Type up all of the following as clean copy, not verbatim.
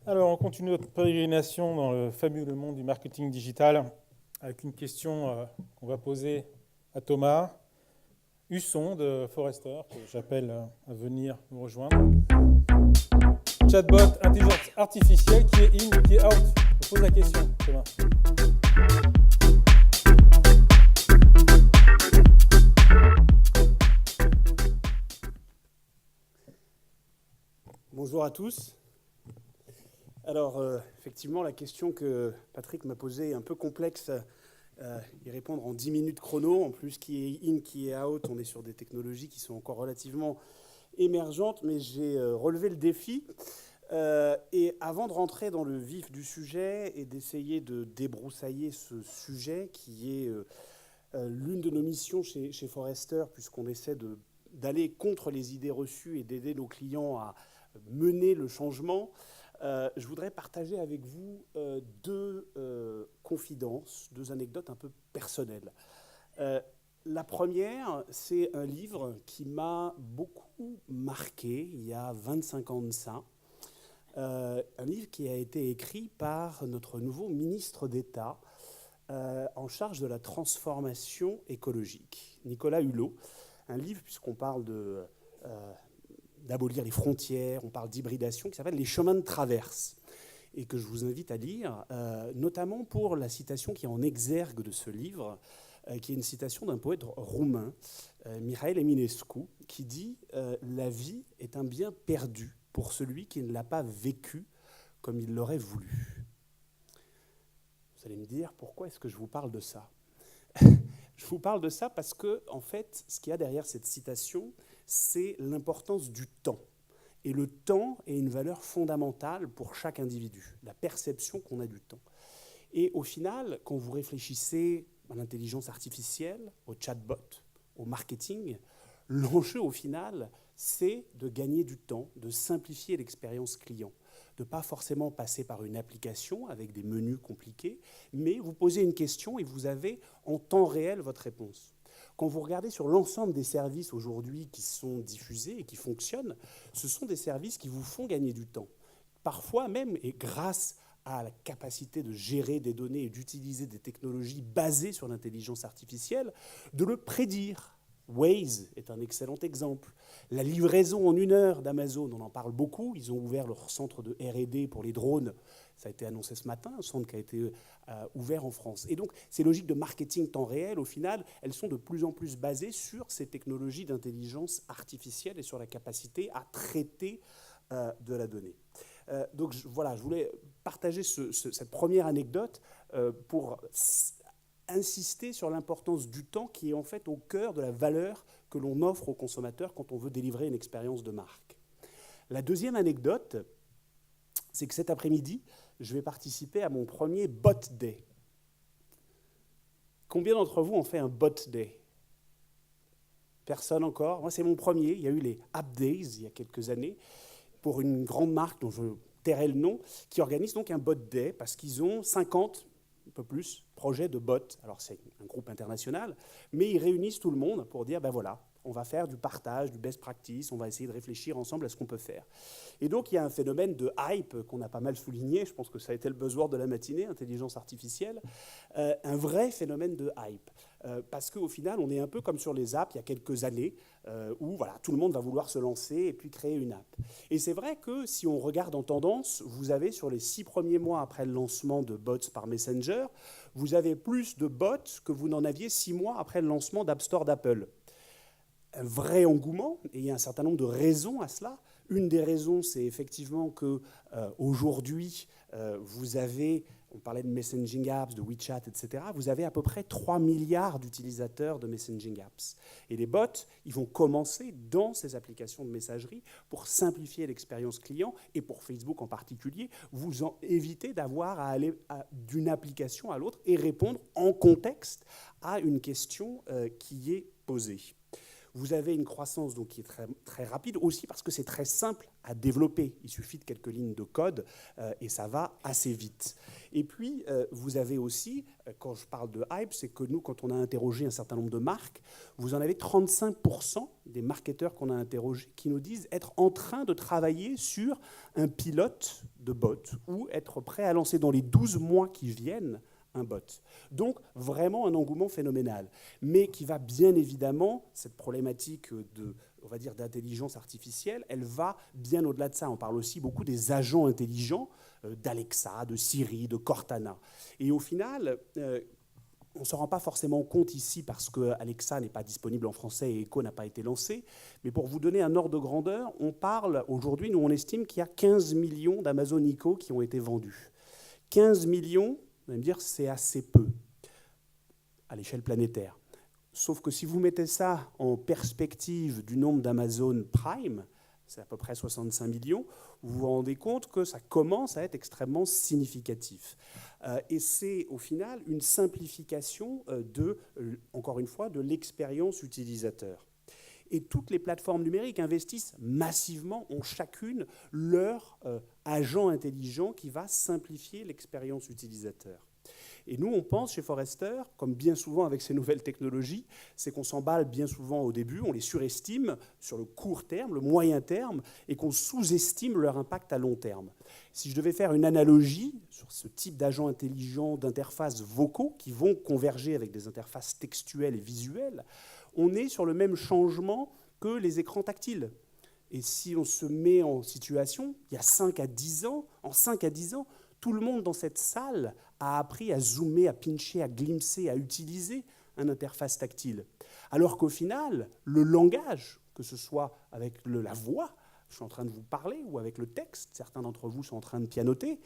Alors, on continue notre pérégrination dans le fabuleux monde du marketing digital avec une question qu'on va poser à Thomas Husson de Forrester, que j'appelle à venir nous rejoindre. Chatbot, intelligence artificielle, qui est in, qui est out. Je pose la question, Thomas. Bonjour à tous. Alors, effectivement, la question que Patrick m'a posée est un peu complexe. Y répondre en 10 minutes chrono. En plus, qui est in, qui est out, on est sur des technologies qui sont encore relativement émergentes, mais j'ai relevé le défi. Et avant de rentrer dans le vif du sujet et d'essayer de débroussailler ce sujet, qui est l'une de nos missions chez Forrester, puisqu'on essaie d'aller contre les idées reçues et d'aider nos clients à mener le changement, je voudrais partager avec vous deux confidences, deux anecdotes un peu personnelles. La première, c'est un livre qui m'a beaucoup marqué il y a 25 ans de ça. Un livre qui a été écrit par notre nouveau ministre d'État en charge de la transformation écologique, Nicolas Hulot. Un livre, puisqu'on parle d'abolir les frontières, on parle d'hybridation, qui s'appelle « Les chemins de traverse », et que je vous invite à lire, notamment pour la citation qui est en exergue de ce livre, qui est une citation d'un poète roumain, Mihail Eminescu, qui dit « La vie est un bien perdu pour celui qui ne l'a pas vécu comme il l'aurait voulu ». Vous allez me dire, pourquoi est-ce que je vous parle de ça ? Je vous parle de ça parce que, en fait, ce qu'il y a derrière cette citation, c'est l'importance du temps. Et le temps est une valeur fondamentale pour chaque individu, la perception qu'on a du temps. Et au final, quand vous réfléchissez à l'intelligence artificielle, au chatbot, au marketing, l'enjeu au final, c'est de gagner du temps, de simplifier l'expérience client, de ne pas forcément passer par une application avec des menus compliqués, mais vous posez une question et vous avez en temps réel votre réponse. Quand vous regardez sur l'ensemble des services aujourd'hui qui sont diffusés et qui fonctionnent, ce sont des services qui vous font gagner du temps. Parfois même, et grâce à la capacité de gérer des données et d'utiliser des technologies basées sur l'intelligence artificielle, de le prédire. Waze est un excellent exemple. La livraison en 1 heure d'Amazon, on en parle beaucoup. Ils ont ouvert leur centre de R&D pour les drones. Ça a été annoncé ce matin, un centre qui a été ouvert en France. Et donc, ces logiques de marketing temps réel, au final, elles sont de plus en plus basées sur ces technologies d'intelligence artificielle et sur la capacité à traiter de la donnée. Donc, voilà, je voulais partager cette première anecdote pour insister sur l'importance du temps qui est en fait au cœur de la valeur que l'on offre aux consommateurs quand on veut délivrer une expérience de marque. La deuxième anecdote, c'est que cet après-midi, je vais participer à mon premier Bot Day. Combien d'entre vous ont fait un Bot Day ? Personne encore ? Moi, c'est mon premier. Il y a eu les App Days il y a quelques années pour une grande marque dont je tairai le nom, qui organise donc un Bot Day parce qu'ils ont 50, un peu plus, projets de bots. Alors, c'est un groupe international, mais ils réunissent tout le monde pour dire, ben voilà, on va faire du partage, du best practice, on va essayer de réfléchir ensemble à ce qu'on peut faire. Et donc, il y a un phénomène de hype qu'on a pas mal souligné, je pense que ça a été le buzzword de la matinée, intelligence artificielle, un vrai phénomène de hype. Parce qu'au final, on est un peu comme sur les apps il y a quelques années, où voilà, tout le monde va vouloir se lancer et puis créer une app. Et c'est vrai que si on regarde en tendance, vous avez sur les 6 premiers mois après le lancement de bots par Messenger, vous avez plus de bots que vous n'en aviez 6 mois après le lancement d'App Store d'Apple. Un vrai engouement, et il y a un certain nombre de raisons à cela. Une des raisons, c'est effectivement qu'aujourd'hui, vous avez, on parlait de messaging apps, de WeChat, etc., vous avez à peu près 3 milliards d'utilisateurs de messaging apps. Et les bots, ils vont commencer dans ces applications de messagerie pour simplifier l'expérience client, et pour Facebook en particulier, vous évitez d'avoir à aller d'une application à l'autre et répondre en contexte à une question qui est posée. Vous avez une croissance donc, qui est très, très rapide, aussi parce que c'est très simple à développer. Il suffit de quelques lignes de code et ça va assez vite. Et puis, vous avez aussi, quand je parle de hype, c'est que nous, quand on a interrogé un certain nombre de marques, vous en avez 35% des marketeurs qu'on a interrogés qui nous disent être en train de travailler sur un pilote de bot ou être prêt à lancer dans les 12 mois qui viennent un bot. Donc, vraiment un engouement phénoménal, mais qui va bien évidemment, cette problématique on va dire, d'intelligence artificielle, elle va bien au-delà de ça. On parle aussi beaucoup des agents intelligents, d'Alexa, de Siri, de Cortana. Et au final, on ne s'en rend pas forcément compte ici parce que Alexa n'est pas disponible en français et Echo n'a pas été lancé. Mais pour vous donner un ordre de grandeur, on parle aujourd'hui, nous on estime qu'il y a 15 millions d'Amazon Echo qui ont été vendus. 15 millions, vous allez me dire, c'est assez peu à l'échelle planétaire. Sauf que si vous mettez ça en perspective du nombre d'Amazon Prime, c'est à peu près 65 millions, vous vous rendez compte que ça commence à être extrêmement significatif. Et c'est au final une simplification encore une fois, de l'expérience utilisateur. Et toutes les plateformes numériques investissent massivement, ont chacune leur agent intelligent qui va simplifier l'expérience utilisateur. Et nous, on pense chez Forrester, comme bien souvent avec ces nouvelles technologies, c'est qu'on s'emballe bien souvent au début, on les surestime sur le court terme, le moyen terme, et qu'on sous-estime leur impact à long terme. Si je devais faire une analogie sur ce type d'agents intelligents, d'interfaces vocaux qui vont converger avec des interfaces textuelles et visuelles, on est sur le même changement que les écrans tactiles. Et si on se met en situation, il y a 5 à 10 ans, en 5 à 10 ans, tout le monde dans cette salle a appris à zoomer, à pincher, à glimpser, à utiliser une interface tactile. Alors qu'au final, le langage, que ce soit avec la voix, je suis en train de vous parler, ou avec le texte, certains d'entre vous sont en train de pianoter,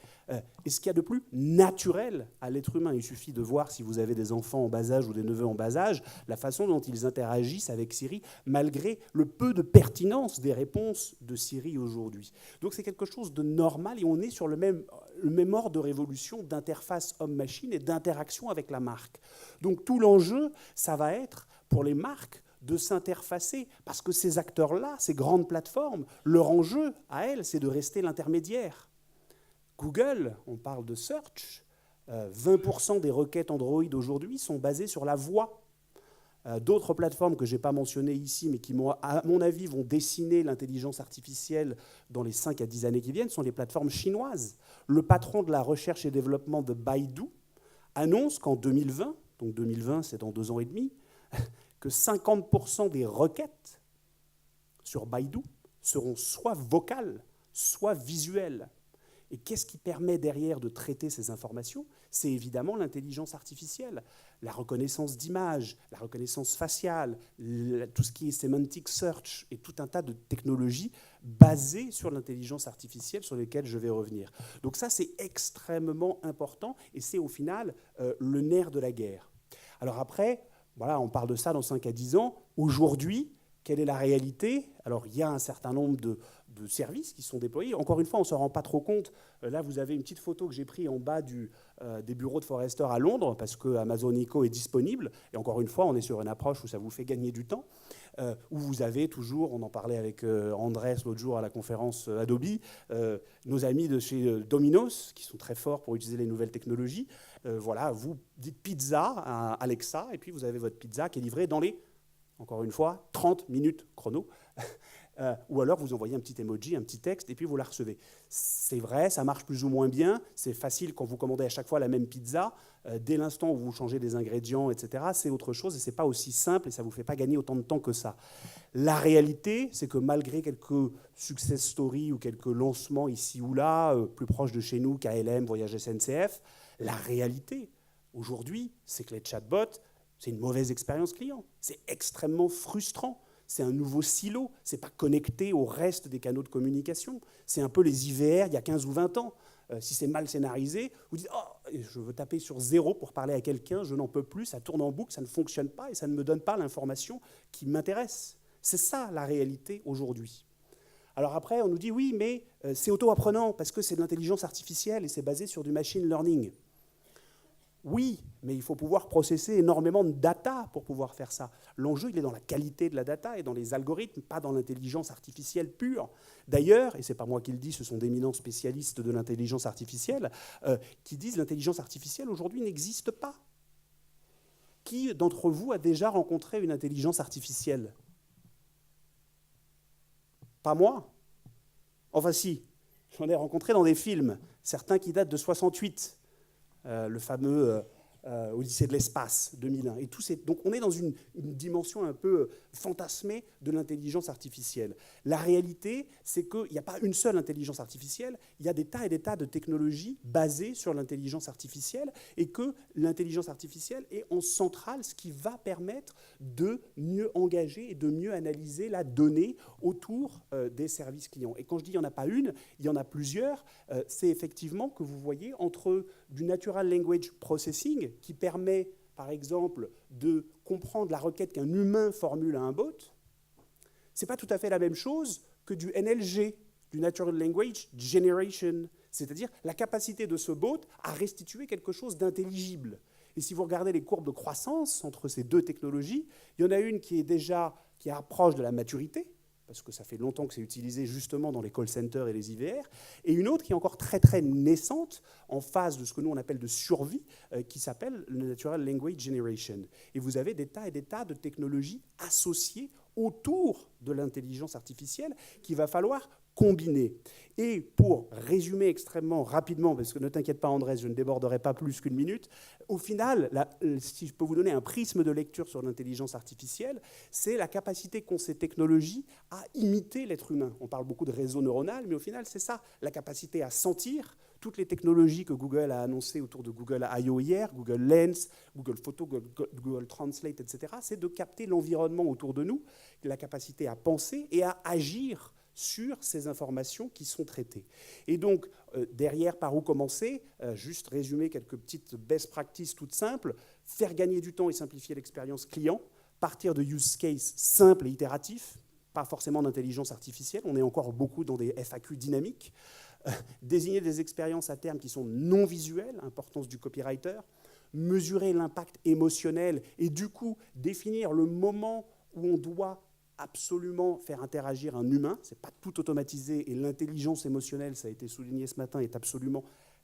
est-ce qu'il y a de plus naturel à l'être humain? Il suffit de voir, si vous avez des enfants en bas âge ou des neveux en bas âge, la façon dont ils interagissent avec Siri, malgré le peu de pertinence des réponses de Siri aujourd'hui. Donc c'est quelque chose de normal et on est sur le même ordre de révolution d'interface homme-machine et d'interaction avec la marque. Donc tout l'enjeu, ça va être, pour les marques, de s'interfacer, parce que ces acteurs-là, ces grandes plateformes, leur enjeu, à elles, c'est de rester l'intermédiaire. Google, on parle de search, 20% des requêtes Android aujourd'hui sont basées sur la voix. D'autres plateformes que je n'ai pas mentionnées ici, mais qui, à mon avis, vont dessiner l'intelligence artificielle dans les 5 à 10 années qui viennent, sont les plateformes chinoises. Le patron de la recherche et développement de Baidu annonce qu'en 2020, donc 2020 c'est dans 2 ans et demi, que 50% des requêtes sur Baidu seront soit vocales, soit visuelles. Et qu'est-ce qui permet derrière de traiter ces informations? C'est évidemment l'intelligence artificielle, la reconnaissance d'images, la reconnaissance faciale, tout ce qui est semantic search et tout un tas de technologies basées sur l'intelligence artificielle sur lesquelles je vais revenir. Donc ça, c'est extrêmement important et c'est au final le nerf de la guerre. Alors après, voilà, on parle de ça dans 5 à 10 ans. Aujourd'hui, quelle est la réalité? Alors, il y a un certain nombre de services qui sont déployés. Encore une fois, on ne se rend pas trop compte. Là, vous avez une petite photo que j'ai prise en bas des bureaux de Forrester à Londres, parce que Amazon Echo est disponible. Et encore une fois, on est sur une approche où ça vous fait gagner du temps, où vous avez toujours, on en parlait avec Andrés l'autre jour à la conférence Adobe, nos amis de chez Domino's, qui sont très forts pour utiliser les nouvelles technologies. Voilà, vous dites pizza à Alexa, et puis vous avez votre pizza qui est livrée dans les, encore une fois, 30 minutes chrono. Ou alors vous envoyez un petit emoji, un petit texte, et puis vous la recevez. C'est vrai, ça marche plus ou moins bien. C'est facile quand vous commandez à chaque fois la même pizza. Dès l'instant où vous changez des ingrédients, etc., c'est autre chose, et ce n'est pas aussi simple, et ça ne vous fait pas gagner autant de temps que ça. La réalité, c'est que malgré quelques success stories ou quelques lancements ici ou là, plus proches de chez nous, KLM, Voyage SNCF, la réalité, aujourd'hui, c'est que les chatbots, c'est une mauvaise expérience client. C'est extrêmement frustrant. C'est un nouveau silo. Ce n'est pas connecté au reste des canaux de communication. C'est un peu les IVR il y a 15 ou 20 ans. Si c'est mal scénarisé, vous dites « Oh, je veux taper sur 0 pour parler à quelqu'un, je n'en peux plus, ça tourne en boucle, ça ne fonctionne pas et ça ne me donne pas l'information qui m'intéresse. » C'est ça la réalité aujourd'hui. Alors après, on nous dit « Oui, mais c'est auto-apprenant parce que c'est de l'intelligence artificielle et c'est basé sur du machine learning. » Oui, mais il faut pouvoir processer énormément de data pour pouvoir faire ça. L'enjeu, il est dans la qualité de la data et dans les algorithmes, pas dans l'intelligence artificielle pure. D'ailleurs, et ce n'est pas moi qui le dis, ce sont d'éminents spécialistes de l'intelligence artificielle qui disent que l'intelligence artificielle aujourd'hui n'existe pas. Qui d'entre vous a déjà rencontré une intelligence artificielle? Pas moi. Enfin si, j'en ai rencontré dans des films, certains qui datent de 68. Le fameux Odyssée de l'espace 2001. Et tout donc on est dans une dimension un peu fantasmée de l'intelligence artificielle. La réalité, c'est qu'il n'y a pas une seule intelligence artificielle, il y a des tas et des tas de technologies basées sur l'intelligence artificielle et que l'intelligence artificielle est en centrale, ce qui va permettre de mieux engager et de mieux analyser la donnée autour des services clients. Et quand je dis il n'y en a pas une, il y en a plusieurs. C'est effectivement que vous voyez entre du Natural Language Processing qui permet, par exemple, de comprendre la requête qu'un humain formule à un bot. Ce n'est pas tout à fait la même chose que du NLG, du Natural Language Generation, c'est-à-dire la capacité de ce bot à restituer quelque chose d'intelligible. Et si vous regardez les courbes de croissance entre ces deux technologies, il y en a une qui approche de la maturité, parce que ça fait longtemps que c'est utilisé justement dans les call centers et les IVR, et une autre qui est encore très très naissante, en phase de ce que nous on appelle de survie, qui s'appelle le Natural Language Generation. Et vous avez des tas et des tas de technologies associées autour de l'intelligence artificielle qu'il va falloir combiner. Et pour résumer extrêmement rapidement, parce que ne t'inquiète pas Andrés, je ne déborderai pas plus qu'une minute, au final, si je peux vous donner un prisme de lecture sur l'intelligence artificielle, c'est la capacité qu'ont ces technologies à imiter l'être humain. On parle beaucoup de réseau neuronal, mais au final, c'est ça, la capacité à sentir. Toutes les technologies que Google a annoncées autour de Google I/O hier, Google Lens, Google Photo, Google Translate, etc., c'est de capter l'environnement autour de nous, la capacité à penser et à agir sur ces informations qui sont traitées. Et donc, derrière, par où commencer? Juste résumer quelques petites best practices toutes simples. Faire gagner du temps et simplifier l'expérience client. Partir de use case simples et itératifs. Pas forcément d'intelligence artificielle. On est encore beaucoup dans des FAQ dynamiques. Désigner des expériences à terme qui sont non visuelles. Importance du copywriter. Mesurer l'impact émotionnel et du coup, définir le moment où on doit absolument faire interagir un humain, ce n'est pas tout automatisé, et l'intelligence émotionnelle, ça a été souligné ce matin, est absolument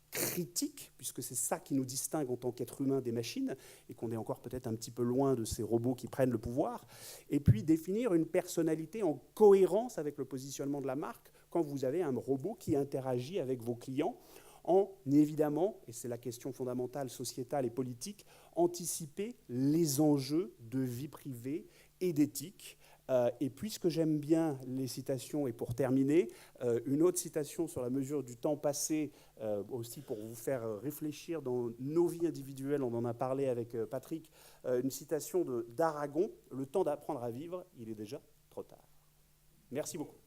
critique, puisque c'est ça qui nous distingue en tant qu'être humain des machines, et qu'on est encore peut-être un petit peu loin de ces robots qui prennent le pouvoir, et puis définir une personnalité en cohérence avec le positionnement de la marque, quand vous avez un robot qui interagit avec vos clients, en évidemment, et c'est la question fondamentale sociétale et politique, anticiper les enjeux de vie privée et d'éthique. Et puisque j'aime bien les citations, et pour terminer, une autre citation sur la mesure du temps passé, aussi pour vous faire réfléchir dans nos vies individuelles, on en a parlé avec Patrick, une citation d'Aragon, « Le temps d'apprendre à vivre, il est déjà trop tard ». Merci beaucoup.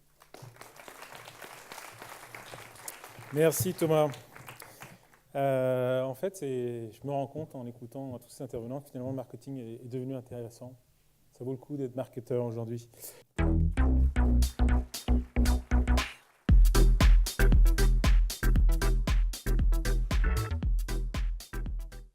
Merci Thomas. En fait, je me rends compte en écoutant tous ces intervenants que finalement le marketing est devenu intéressant. Ça vaut le coup d'être marketeur aujourd'hui.